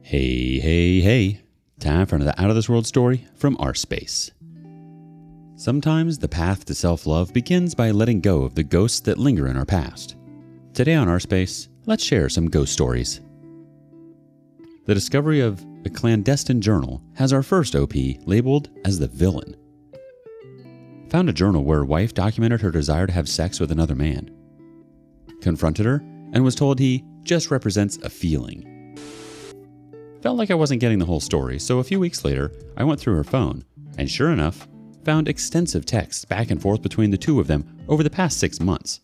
Hey. Time for another Out of This World story from rSpace. Sometimes the path to self-love begins by letting go of the ghosts that linger in our past. Today on rSpace, let's share some ghost stories. The discovery of a clandestine journal has our first OP labeled as the villain. Found a journal where wife documented her desire to have sex with another man. Confronted her and was told he just represents a feeling. Felt like I wasn't getting the whole story, so a few weeks later, I went through her phone, and sure enough, found extensive texts back and forth between the two of them over the past 6 months.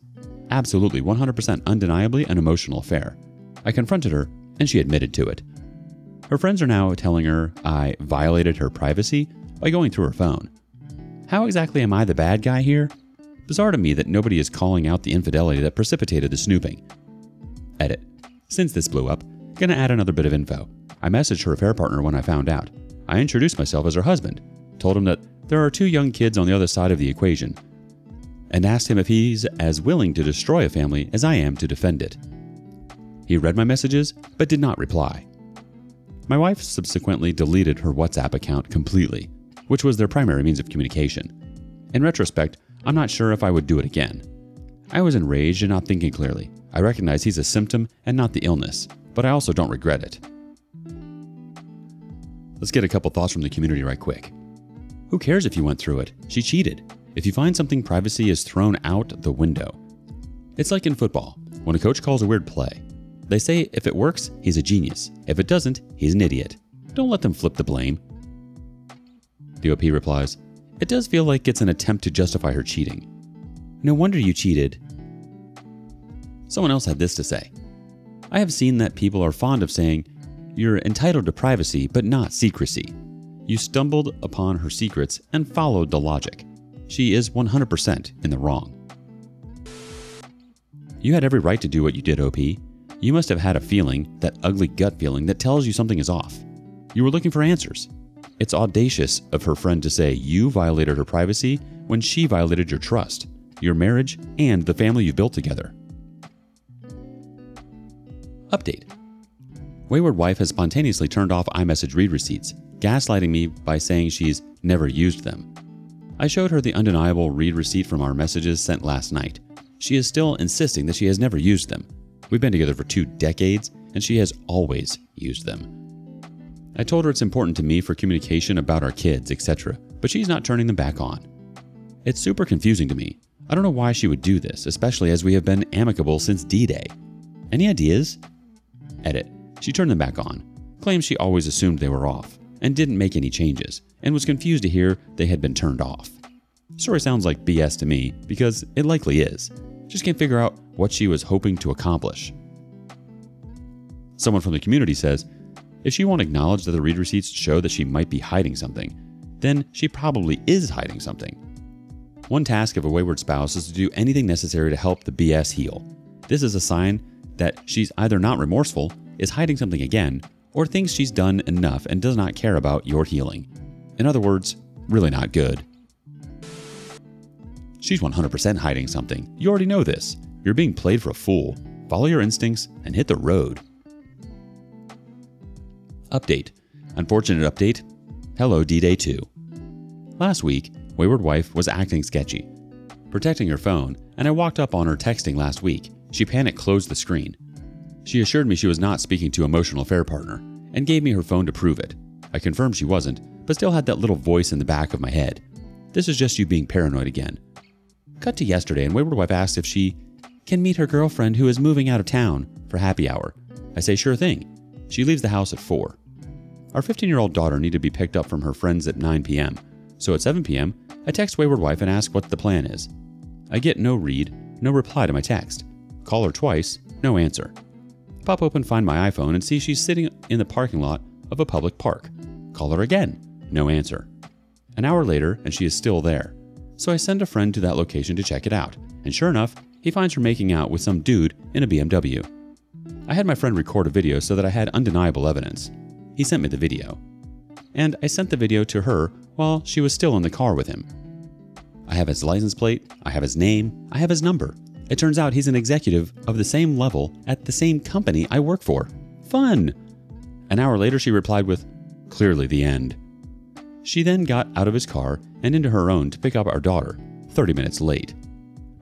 Absolutely 100% undeniably an emotional affair. I confronted her, and she admitted to it. Her friends are now telling her I violated her privacy by going through her phone. How exactly am I the bad guy here? Bizarre to me that nobody is calling out the infidelity that precipitated the snooping. Edit. Since this blew up, gonna add another bit of info. I messaged her affair partner when I found out. I introduced myself as her husband, told him that there are 2 young kids on the other side of the equation, and asked him if he's as willing to destroy a family as I am to defend it. He read my messages, but did not reply. My wife subsequently deleted her WhatsApp account completely, which was their primary means of communication. In retrospect, I'm not sure if I would do it again. I was enraged and not thinking clearly. I recognize he's a symptom and not the illness, but I also don't regret it. Let's get a couple thoughts from the community right quick. Who cares if you went through it? She cheated. If you find something, privacy is thrown out the window. It's like in football, when a coach calls a weird play. They say if it works, he's a genius. If it doesn't, he's an idiot. Don't let them flip the blame. The OP replies, it does feel like it's an attempt to justify her cheating. No wonder you cheated. Someone else had this to say. I have seen that people are fond of saying, you're entitled to privacy, but not secrecy. You stumbled upon her secrets and followed the logic. She is 100% in the wrong. You had every right to do what you did, OP. You must have had a feeling, that ugly gut feeling that tells you something is off. You were looking for answers. It's audacious of her friend to say you violated her privacy when she violated your trust, your marriage, and the family you built together. Update. Wayward wife has spontaneously turned off iMessage read receipts, gaslighting me by saying she's never used them. I showed her the undeniable read receipt from our messages sent last night. She is still insisting that she has never used them. We've been together for 2 decades, and she has always used them. I told her it's important to me for communication about our kids, etc., but she's not turning them back on. It's super confusing to me. I don't know why she would do this, especially as we have been amicable since DDay. Any ideas? Edit. She turned them back on, claims she always assumed they were off, and didn't make any changes, and was confused to hear they had been turned off. Story sounds like BS to me, because it likely is. Just can't figure out what she was hoping to accomplish. Someone from the community says, if she won't acknowledge that the read receipts show that she might be hiding something, then she probably is hiding something. One task of a wayward spouse is to do anything necessary to help the BS heal. This is a sign that she's either not remorseful, is hiding something again, or thinks she's done enough and does not care about your healing. In other words, really not good. She's 100% hiding something. You already know this. You're being played for a fool. Follow your instincts and hit the road. Update. Unfortunate update. Hello, DDay 2. Last week, wayward wife was acting sketchy, protecting her phone, and I walked up on her texting last week. She panicked, closed the screen. She assured me she was not speaking to emotional affair partner, and gave me her phone to prove it. I confirmed she wasn't, but still had that little voice in the back of my head. This is just you being paranoid again. Cut to yesterday, and wayward wife asked if she can meet her girlfriend who is moving out of town for happy hour. I say sure thing. She leaves the house at 4. Our 15-year-old daughter needed to be picked up from her friends at 9 p.m., so at 7 p.m., I text wayward wife and ask what the plan is. I get no read, no reply to my text. Call her twice, no answer. Pop open Find My iPhone and see she's sitting in the parking lot of a public park. Call her again, no answer. An hour later, and she is still there. So I send a friend to that location to check it out, and sure enough, he finds her making out with some dude in a BMW. I had my friend record a video so that I had undeniable evidence. He sent me the video. And I sent the video to her while she was still in the car with him. I have his license plate, I have his name, I have his number. It turns out he's an executive of the same level at the same company I work for. Fun! An hour later, she replied with, "Clearly the end." She then got out of his car and into her own to pick up our daughter, 30 minutes late.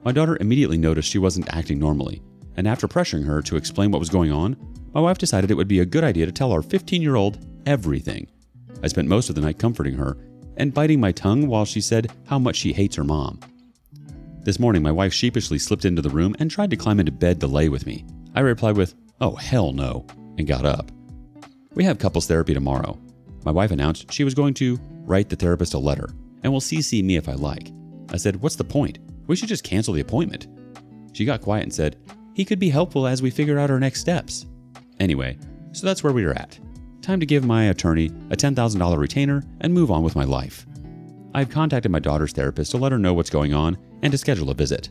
My daughter immediately noticed she wasn't acting normally, and after pressuring her to explain what was going on, my wife decided it would be a good idea to tell our 15-year-old everything. I spent most of the night comforting her and biting my tongue while she said how much she hates her mom. This morning, my wife sheepishly slipped into the room and tried to climb into bed to lay with me. I replied with, "Oh, hell no," and got up. We have couples therapy tomorrow. My wife announced she was going to write the therapist a letter and will CC me if I like. I said, "What's the point? We should just cancel the appointment." She got quiet and said, "He could be helpful as we figure out our next steps." Anyway, so that's where we are at. Time to give my attorney a $10,000 retainer and move on with my life. I've contacted my daughter's therapist to let her know what's going on and to schedule a visit.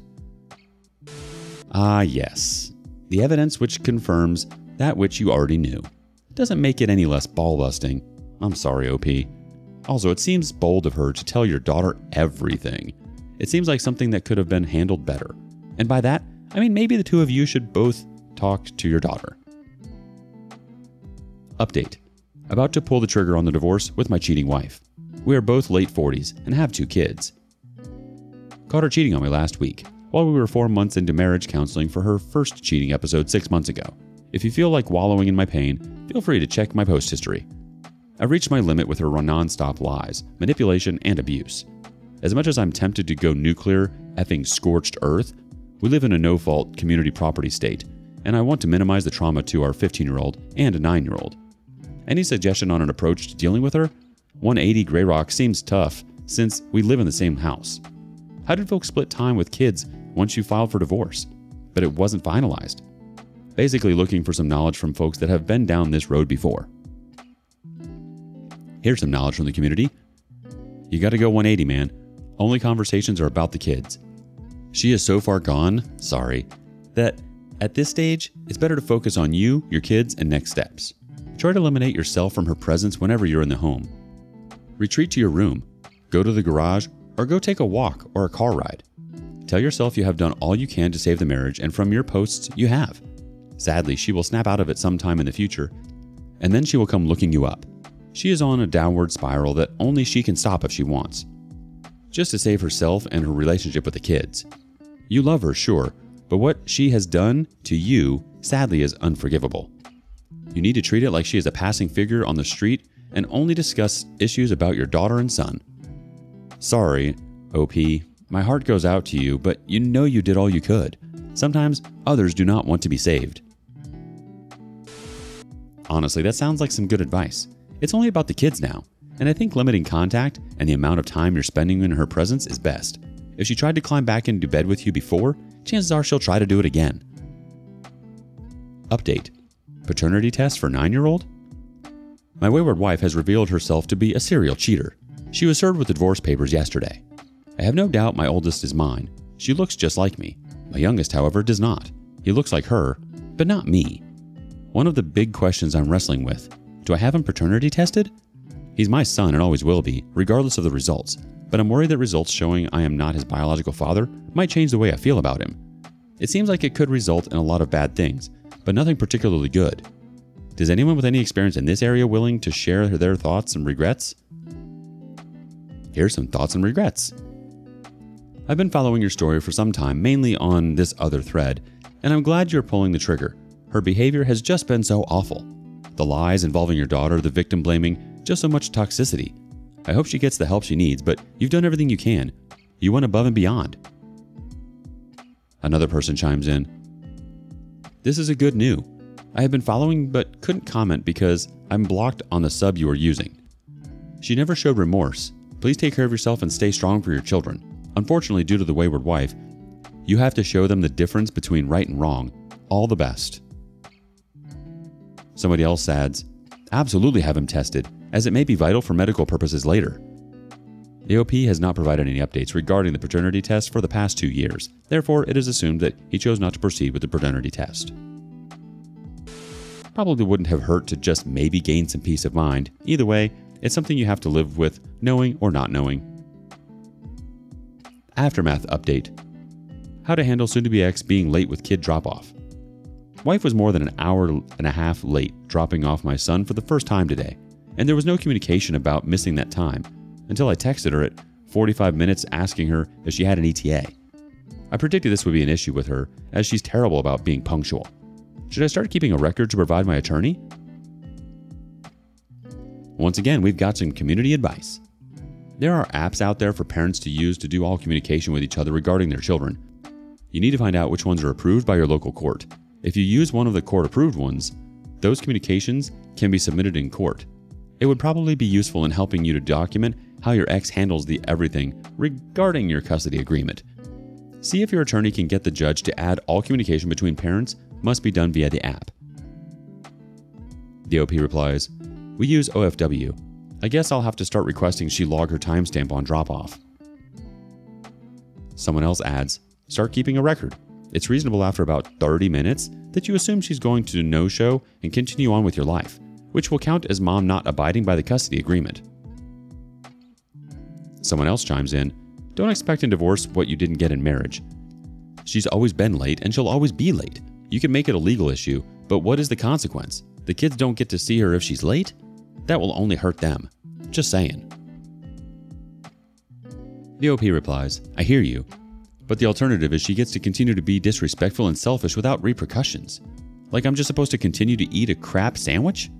Ah, yes. The evidence which confirms that which you already knew. Doesn't make it any less ball-busting. I'm sorry, OP. Also, it seems bold of her to tell your daughter everything. It seems like something that could have been handled better. And by that, I mean maybe the two of you should both talk to your daughter. Update. About to pull the trigger on the divorce with my cheating wife. We are both late 40s and have 2 kids. Caught her cheating on me last week, while we were 4 months into marriage counseling for her first cheating episode 6 months ago. If you feel like wallowing in my pain, feel free to check my post history. I've reached my limit with her non-stop lies, manipulation, and abuse. As much as I'm tempted to go nuclear, effing scorched earth, we live in a no-fault community property state, and I want to minimize the trauma to our 15-year-old and a 9-year-old. Any suggestion on an approach to dealing with her? 180 Grey Rock seems tough, since we live in the same house. How did folks split time with kids once you filed for divorce? But it wasn't finalized. Basically looking for some knowledge from folks that have been down this road before. Here's some knowledge from the community. You gotta go 180, man. Only conversations are about the kids. She is so far gone, sorry, that at this stage, it's better to focus on you, your kids, and next steps. Try to eliminate yourself from her presence whenever you're in the home. Retreat to your room, go to the garage, or go take a walk or a car ride. Tell yourself you have done all you can to save the marriage, and from your posts, you have. Sadly, she will snap out of it sometime in the future, and then she will come looking you up. She is on a downward spiral that only she can stop if she wants, just to save herself and her relationship with the kids. You love her, sure, but what she has done to you, sadly, is unforgivable. You need to treat it like she is a passing figure on the street and only discuss issues about your daughter and son. Sorry, OP, my heart goes out to you, but you know you did all you could. Sometimes others do not want to be saved. Honestly, that sounds like some good advice. It's only about the kids now, and I think limiting contact and the amount of time you're spending in her presence is best. If she tried to climb back into bed with you before, chances are she'll try to do it again. Update. Paternity test for 9-year-old? My wayward wife has revealed herself to be a serial cheater. She was served with the divorce papers yesterday. I have no doubt my oldest is mine. She looks just like me. My youngest, however, does not. He looks like her, but not me. One of the big questions I'm wrestling with, do I have him paternity tested? He's my son and always will be, regardless of the results, but I'm worried that results showing I am not his biological father might change the way I feel about him. It seems like it could result in a lot of bad things, but nothing particularly good. Is anyone with any experience in this area willing to share their thoughts and regrets? Here's some thoughts and regrets. I've been following your story for some time, mainly on this other thread, and I'm glad you're pulling the trigger. Her behavior has just been so awful. The lies involving your daughter, the victim blaming, just so much toxicity. I hope she gets the help she needs, but you've done everything you can. You went above and beyond. Another person chimes in. This is a good new. I have been following but couldn't comment because I'm blocked on the sub you are using. She never showed remorse. Please take care of yourself and stay strong for your children. Unfortunately, due to the wayward wife, you have to show them the difference between right and wrong. All the best. Somebody else adds, absolutely have him tested, as it may be vital for medical purposes later. AOP has not provided any updates regarding the paternity test for the past 2 years. Therefore, it is assumed that he chose not to proceed with the paternity test. Probably wouldn't have hurt to just maybe gain some peace of mind. Either way, it's something you have to live with, knowing or not knowing. Aftermath update. How to handle soon-to-be ex being late with kid drop-off. Wife was more than an hour and a half late dropping off my son for the first time today, and there was no communication about missing that time until I texted her at 45 minutes asking her if she had an ETA. I predicted this would be an issue with her, as she's terrible about being punctual. Should I start keeping a record to provide my attorney? Once again, we've got some community advice. There are apps out there for parents to use to do all communication with each other regarding their children. You need to find out which ones are approved by your local court. If you use one of the court-approved ones, those communications can be submitted in court. It would probably be useful in helping you to document how your ex handles the everything regarding your custody agreement. See if your attorney can get the judge to add all communication between parents must be done via the app. The OP replies, "We use OFW. I guess I'll have to start requesting she log her timestamp on drop-off." Someone else adds, "Start keeping a record. It's reasonable after about 30 minutes that you assume she's going to no-show and continue on with your life, which will count as mom not abiding by the custody agreement." Someone else chimes in, "Don't expect in divorce what you didn't get in marriage. She's always been late and she'll always be late. You can make it a legal issue, but what is the consequence? The kids don't get to see her if she's late? That will only hurt them. Just saying." The OP replies, "I hear you, but the alternative is she gets to continue to be disrespectful and selfish without repercussions. Like I'm just supposed to continue to eat a crap sandwich?"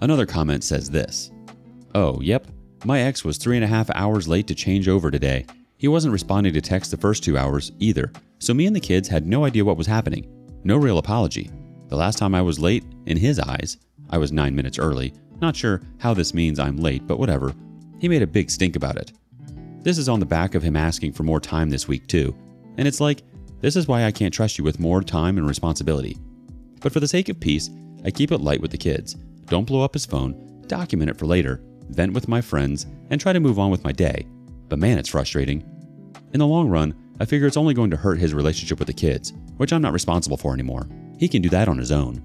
Another comment says this, "Oh, yep, my ex was 3.5 hours late to change over today. He wasn't responding to text the first 2 hours either, so me and the kids had no idea what was happening. No real apology. The last time I was late, in his eyes, I was 9 minutes early. Not sure how this means I'm late, but whatever. He made a big stink about it. This is on the back of him asking for more time this week too. And it's like, this is why I can't trust you with more time and responsibility. But for the sake of peace, I keep it light with the kids. Don't blow up his phone, document it for later, vent with my friends, and try to move on with my day. But man, it's frustrating. In the long run, I figure it's only going to hurt his relationship with the kids, which I'm not responsible for anymore. He can do that on his own."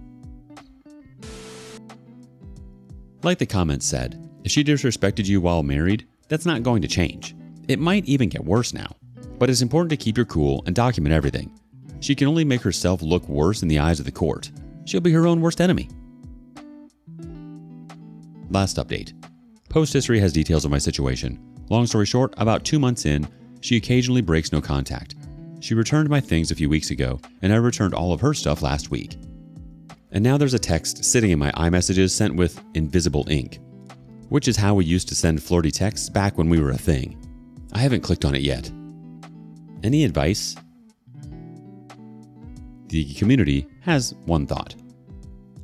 Like the comment said, if she disrespected you while married, that's not going to change. It might even get worse now. But it's important to keep your cool and document everything. She can only make herself look worse in the eyes of the court. She'll be her own worst enemy. Last update. Post history has details of my situation. Long story short, about 2 months in, she occasionally breaks no contact. She returned my things a few weeks ago, and I returned all of her stuff last week. And now there's a text sitting in my iMessages sent with invisible ink, which is how we used to send flirty texts back when we were a thing. I haven't clicked on it yet. Any advice? The community has one thought.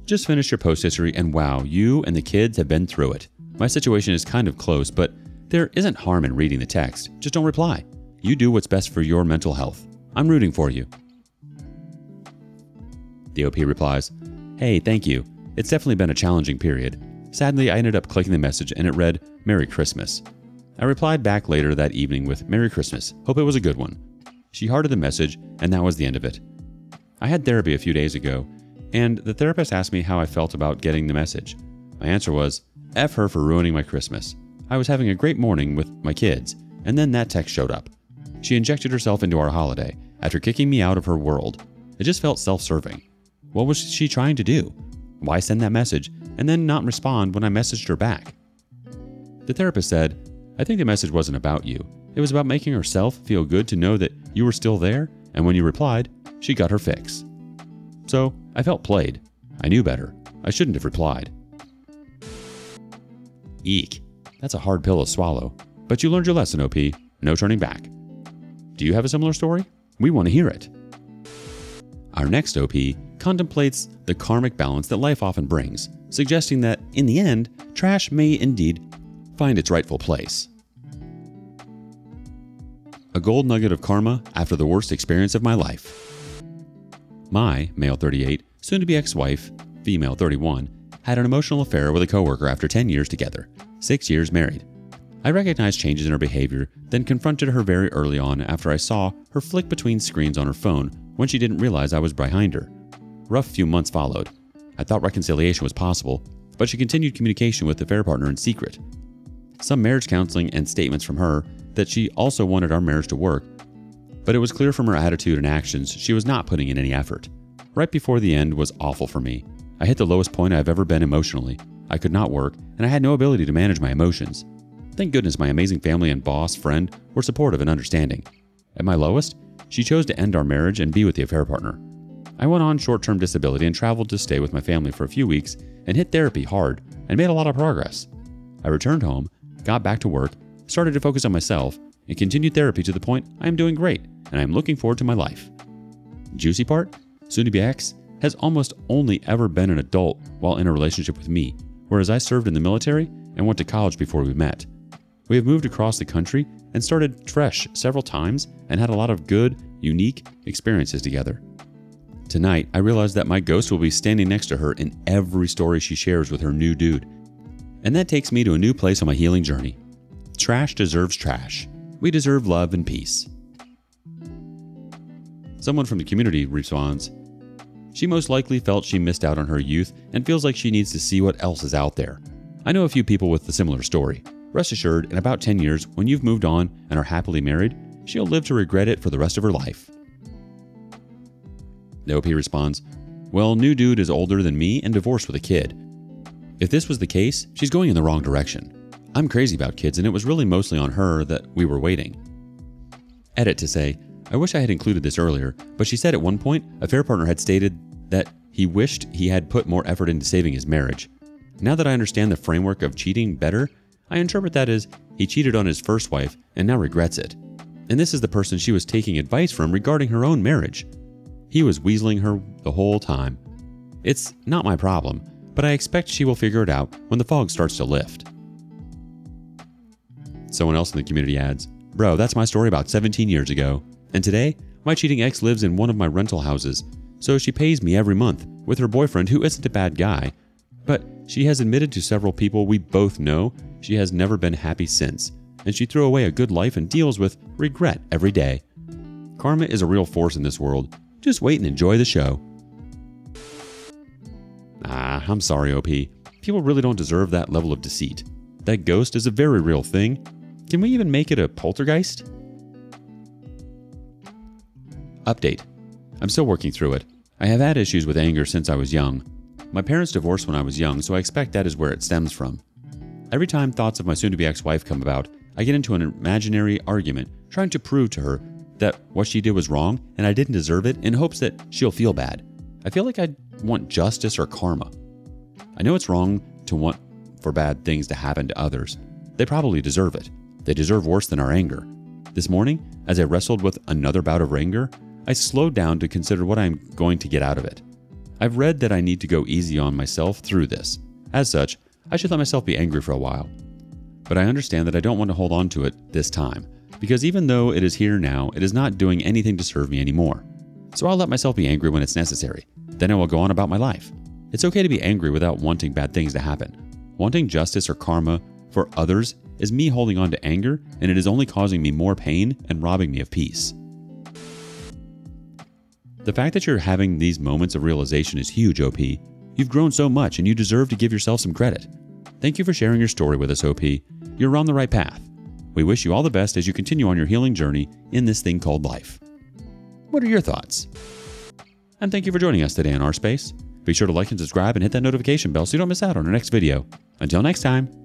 Just finish your post history and wow, you and the kids have been through it. My situation is kind of close, but there isn't harm in reading the text. Just don't reply. You do what's best for your mental health. I'm rooting for you. The OP replies, "Hey, thank you. It's definitely been a challenging period. Sadly, I ended up clicking the message and it read, 'Merry Christmas.' I replied back later that evening with, 'Merry Christmas. Hope it was a good one.' She hearted the message and that was the end of it. I had therapy a few days ago, and the therapist asked me how I felt about getting the message. My answer was, F her for ruining my Christmas. I was having a great morning with my kids, and then that text showed up. She injected herself into our holiday after kicking me out of her world. It just felt self-serving. What was she trying to do? Why send that message and then not respond when I messaged her back?" The therapist said, "I think the message wasn't about you. It was about making herself feel good to know that you were still there, and when you replied, she got her fix. So I felt played. I knew better. I shouldn't have replied." Eek. That's a hard pill to swallow. But you learned your lesson, OP. No turning back. Do you have a similar story? We want to hear it. Our next OP contemplates the karmic balance that life often brings, suggesting that, in the end, trash may indeed find its rightful place. A gold nugget of karma after the worst experience of my life. My, male 38, soon-to-be ex-wife, female 31, had an emotional affair with a coworker after 10 years together, 6 years married. I recognized changes in her behavior, then confronted her very early on after I saw her flick between screens on her phone when she didn't realize I was behind her. Rough few months followed. I thought reconciliation was possible, but she continued communication with the affair partner in secret. Some marriage counseling and statements from her that she also wanted our marriage to work, but it was clear from her attitude and actions she was not putting in any effort. Right before the end was awful for me. I hit the lowest point I've ever been emotionally. I could not work, and I had no ability to manage my emotions. Thank goodness my amazing family and boss friend were supportive and understanding. At my lowest, she chose to end our marriage and be with the affair partner. I went on short-term disability and traveled to stay with my family for a few weeks and hit therapy hard and made a lot of progress. I returned home, got back to work, started to focus on myself, and continued therapy to the point I am doing great and I am looking forward to my life. Juicy part? Soon-to-be ex has almost only ever been an adult while in a relationship with me, whereas I served in the military and went to college before we met. We have moved across the country and started fresh several times and had a lot of good, unique experiences together. Tonight, I realized that my ghost will be standing next to her in every story she shares with her new dude. And that takes me to a new place on my healing journey. Trash deserves trash. We deserve love and peace. Someone from the community responds, "She most likely felt she missed out on her youth and feels like she needs to see what else is out there. I know a few people with a similar story. Rest assured, in about 10 years, when you've moved on and are happily married, she'll live to regret it for the rest of her life." The OP responds, "Well, new dude is older than me and divorced with a kid. If this was the case, she's going in the wrong direction. I'm crazy about kids and it was really mostly on her that we were waiting." Edit to say, I wish I had included this earlier, but she said at one point, affair partner had stated that he wished he had put more effort into saving his marriage. Now that I understand the framework of cheating better, I interpret that as he cheated on his first wife and now regrets it. And this is the person she was taking advice from regarding her own marriage. He was weaseling her the whole time. It's not my problem, but I expect she will figure it out when the fog starts to lift. Someone else in the community adds, "Bro, that's my story about 17 years ago. And today, my cheating ex lives in one of my rental houses, so she pays me every month with her boyfriend who isn't a bad guy. But she has admitted to several people we both know she has never been happy since, and she threw away a good life and deals with regret every day. Karma is a real force in this world. Just wait and enjoy the show." I'm sorry, OP. People really don't deserve that level of deceit. That ghost is a very real thing. Can we even make it a poltergeist? Update. I'm still working through it. I have had issues with anger since I was young. My parents divorced when I was young, so I expect that is where it stems from. Every time thoughts of my soon-to-be ex-wife come about, I get into an imaginary argument trying to prove to her that what she did was wrong and I didn't deserve it in hopes that she'll feel bad. I feel like I want justice or karma. I know it's wrong to want for bad things to happen to others. They probably deserve it. They deserve worse than our anger. This morning, as I wrestled with another bout of anger, I slowed down to consider what I'm going to get out of it. I've read that I need to go easy on myself through this. As such, I should let myself be angry for a while. But I understand that I don't want to hold on to it this time, because even though it is here now, it is not doing anything to serve me anymore. So I'll let myself be angry when it's necessary. Then I will go on about my life. It's okay to be angry without wanting bad things to happen. Wanting justice or karma for others is me holding on to anger, and it is only causing me more pain and robbing me of peace. The fact that you're having these moments of realization is huge, OP. You've grown so much and you deserve to give yourself some credit. Thank you for sharing your story with us, OP. You're on the right path. We wish you all the best as you continue on your healing journey in this thing called life. What are your thoughts? And thank you for joining us today on rSpace. Be sure to like and subscribe and hit that notification bell so you don't miss out on our next video. Until next time.